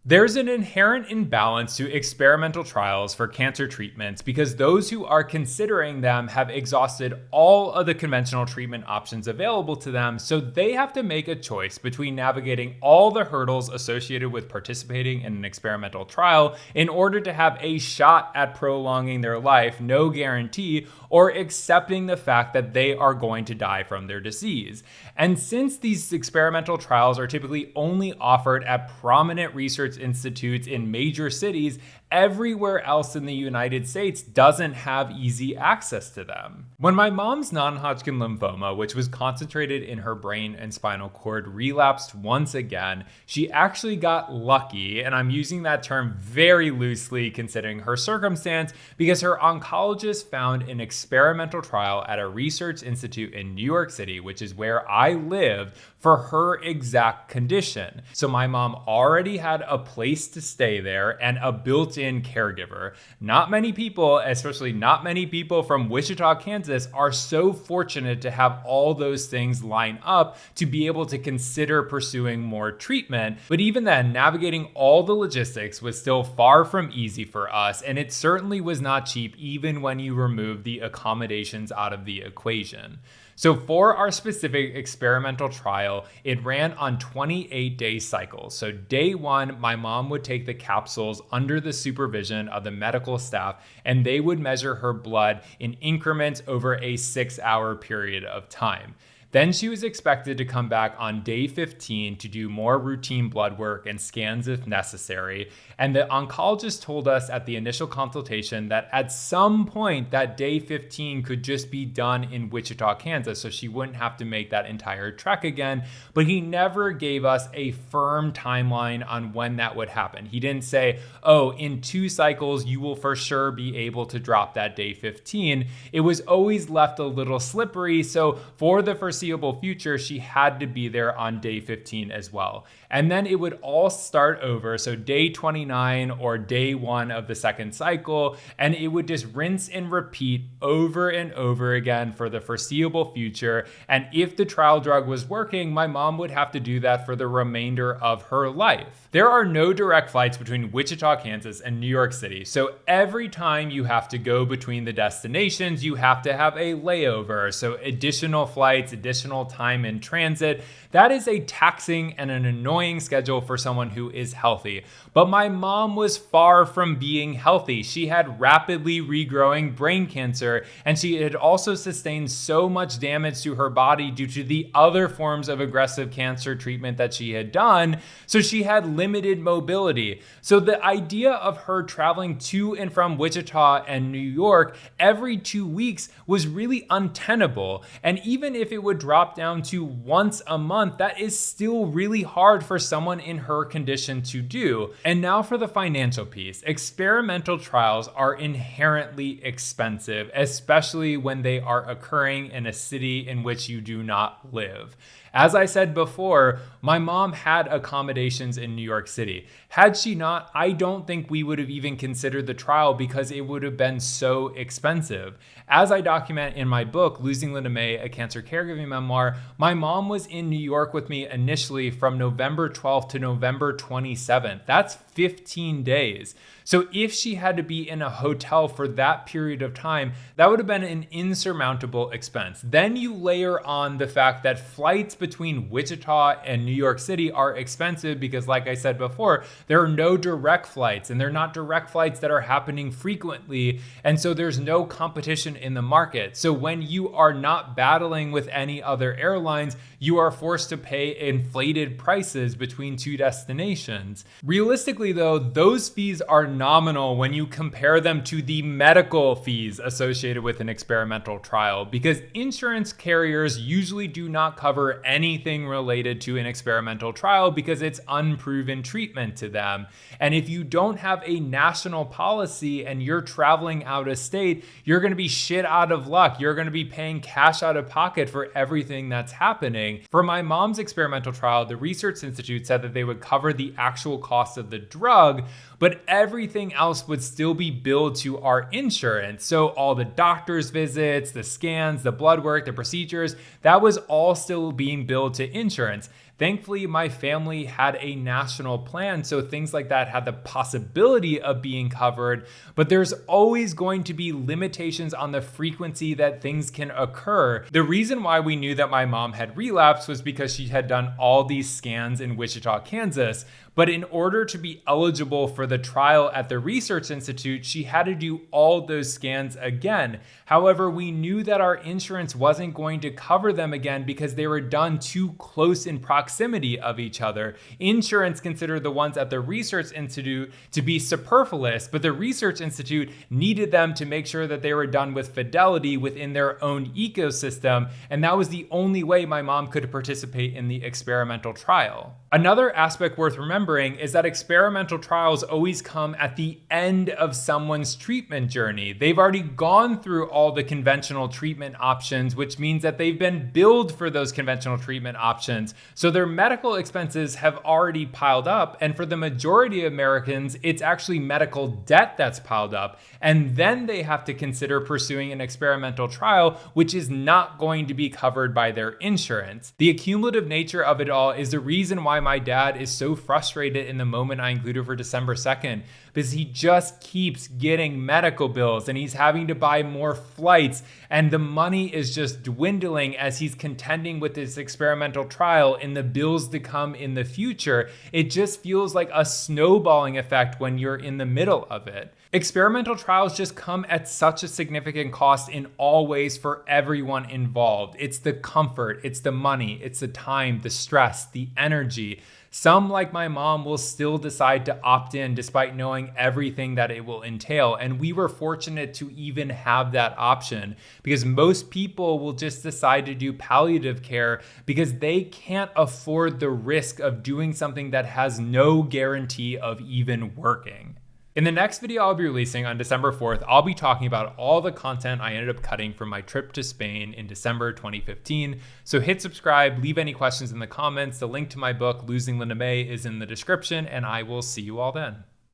There's an inherent imbalance to experimental trials for cancer treatments because those who are considering them have exhausted all of the conventional treatment options available to them, so they have to make a choice between navigating all the hurdles associated with participating in an experimental trial in order to have a shot at prolonging their life, no guarantee, or accepting the fact that they are going to die from their disease. And since these experimental trials are typically only offered at prominent research institutes in major cities, everywhere else in the United States doesn't have easy access to them. When my mom's non-Hodgkin lymphoma, which was concentrated in her brain and spinal cord, relapsed once again, she actually got lucky, and I'm using that term very loosely considering her circumstance, because her oncologist found an experimental trial at a research institute in New York City, which is where I lived, for her exact condition. So my mom already had a place to stay there and a built-in caregiver. Not many people, especially not many people from Wichita, Kansas, are so fortunate to have all those things line up to be able to consider pursuing more treatment. But even then, navigating all the logistics was still far from easy for us, and it certainly was not cheap even when you remove the accommodations out of the equation. So for our specific experimental trial, it ran on 28-day cycles. So day one, my mom would take the capsules under the supervision of the medical staff, and they would measure her blood in increments over a 6-hour period of time. Then she was expected to come back on day 15 to do more routine blood work and scans if necessary. And the oncologist told us at the initial consultation that at some point that day 15 could just be done in Wichita, Kansas, so she wouldn't have to make that entire trek again. But he never gave us a firm timeline on when that would happen. He didn't say, oh, in 2 cycles, you will for sure be able to drop that day 15. It was always left a little slippery. So for the foreseeable future, she had to be there on day 15 as well. And then it would all start over. So day 29 or day 1 of the second cycle, and it would just rinse and repeat over and over again for the foreseeable future. And if the trial drug was working, my mom would have to do that for the remainder of her life. There are no direct flights between Wichita, Kansas and New York City. So every time you have to go between the destinations, you have to have a layover. So additional flights, additional time in transit. That is a taxing and an annoying schedule for someone who is healthy. But my mom was far from being healthy. She had rapidly regrowing brain cancer, and she had also sustained so much damage to her body due to the other forms of aggressive cancer treatment that she had done. So she had limited mobility. So the idea of her traveling to and from Wichita and New York every 2 weeks was really untenable. And even if it would drop down to once a month, that is still really hard for someone in her condition to do. And now for the financial piece. Experimental trials are inherently expensive, especially when they are occurring in a city in which you do not live. As I said before, my mom had accommodations in New York City. Had she not, I don't think we would have even considered the trial because it would have been so expensive. As I document in my book, Losing Linda May, a Cancer Caregiving Memoir, my mom was in New York with me initially from November 12th to November 27th. That's 15 days. So if she had to be in a hotel for that period of time, that would have been an insurmountable expense. Then you layer on the fact that flights between Wichita and New York City are expensive because, like I said before, there are no direct flights, and they're not direct flights that are happening frequently. And so there's no competition in the market. So when you are not battling with any other airlines, you are forced to pay inflated prices between 2 destinations. Realistically, though, those fees are nominal when you compare them to the medical fees associated with an experimental trial, because insurance carriers usually do not cover anything related to an experimental trial because it's unproven treatment to them. And if you don't have a national policy and you're traveling out of state, you're going to be shit out of luck. You're going to be paying cash out of pocket for everything that's happening. For my mom's experimental trial, the Research Institute said that they would cover the actual cost of the drug, but everything else would still be billed to our insurance. So all the doctor's visits, the scans, the blood work, the procedures, that was all still being billed to insurance. Thankfully, my family had a national plan, so things like that had the possibility of being covered, but there's always going to be limitations on the frequency that things can occur. The reason why we knew that my mom had relapsed was because she had done all these scans in Wichita, Kansas. But in order to be eligible for the trial at the Research Institute, she had to do all those scans again. However, we knew that our insurance wasn't going to cover them again because they were done too close in proximity of each other. Insurance considered the ones at the Research Institute to be superfluous, but the Research Institute needed them to make sure that they were done with fidelity within their own ecosystem, and that was the only way my mom could participate in the experimental trial. Another aspect worth remembering is that experimental trials always come at the end of someone's treatment journey. They've already gone through all the conventional treatment options, which means that they've been billed for those conventional treatment options. So their medical expenses have already piled up. And for the majority of Americans, it's actually medical debt that's piled up. And then they have to consider pursuing an experimental trial, which is not going to be covered by their insurance. The accumulative nature of it all is the reason why my dad is so frustrated in the moment I included for December 2nd, because he just keeps getting medical bills and he's having to buy more flights, and the money is just dwindling as he's contending with this experimental trial and the bills to come in the future. It just feels like a snowballing effect when you're in the middle of it. Experimental trials just come at such a significant cost in all ways for everyone involved. It's the comfort, it's the money, it's the time, the stress, the energy. Some, like my mom, will still decide to opt in despite knowing everything that it will entail. And we were fortunate to even have that option, because most people will just decide to do palliative care because they can't afford the risk of doing something that has no guarantee of even working. In the next video I'll be releasing on December 4th, I'll be talking about all the content I ended up cutting from my trip to Spain in December 2015. So hit subscribe, leave any questions in the comments. The link to my book, Losing Linda May, is in the description, and I will see you all then.